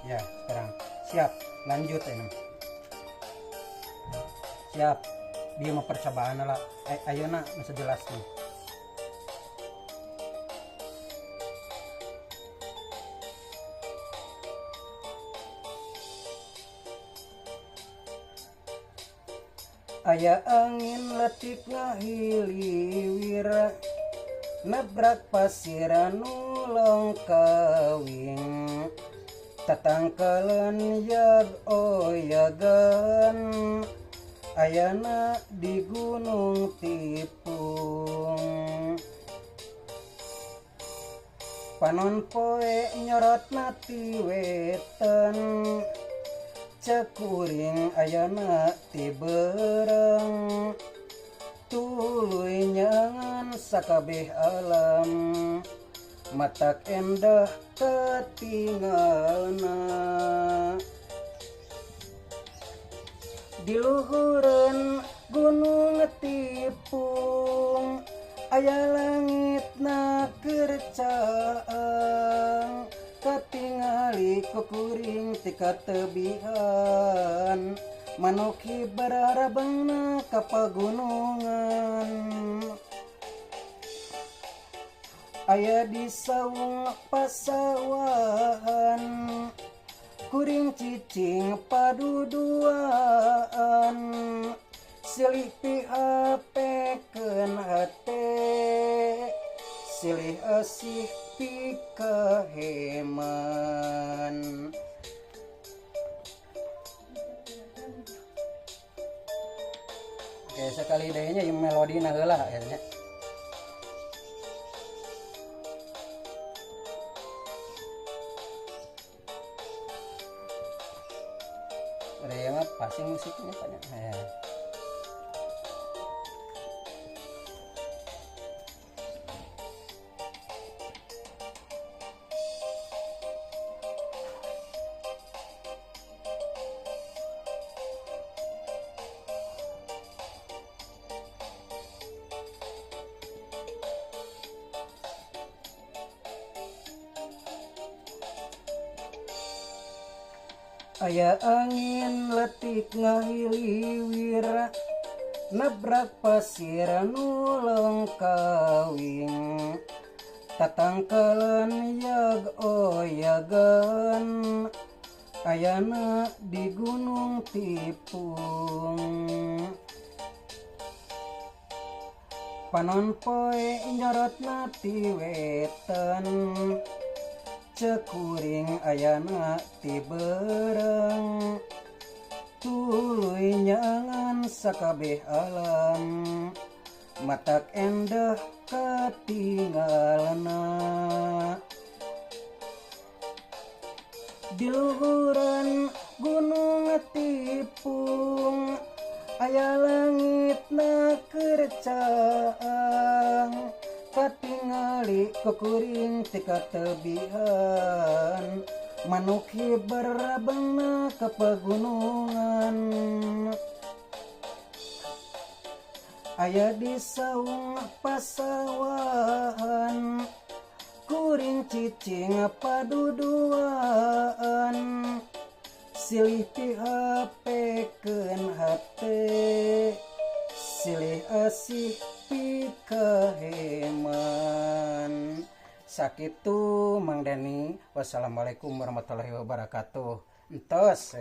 Ya, sekarang siap. Lanjut ini. Siap. Dia mau percobaan lah. Ayo nak, masa jelas nih. Aya angin letik ngahiliwira, nabrak pasiran nulong kawing, tatangkalan yag oyagan, ayana di gunung tipung. Panon poe nyorot nati wetan, cakuring ayana ti bereng, tuluy nyangan sakabeh alam, matak endah katingalna. Di luhureun gunung tipung, aya langitna keur caang, katingali kukuring ti katebihan, manuk hibararabangna ka pagunungan. Aya di saung pasawahan, kuring cicing paduduaan, silih pihapekeun hate, silih asih pikaheman. Oke, sekali dehnya yang melodi heula akhirnya. Ada yang passing musiknya banyak. Aya angin letik ngahiliwira, nabrak pasir nulong kawing, tatangkalan yag oyagan, ayana di gunung tipung. Panon poe nyorot nati wetan, cakuring ayana ti bereng, tuluy nyangan sakabeh alam, matak endah katingalna. Di luhuran gunung tipung, aya langitna keur caang, katingali kukuring ti katebihan, manuk hibararabangna ka pagunungan. Aya di saung pasawahan, kuring cicing paduduaan, silih pihapekeun hate, silih asih pikaheman. Sakitu Mang Deni. Wassalamualaikum warahmatullahi wabarakatuh. Entos.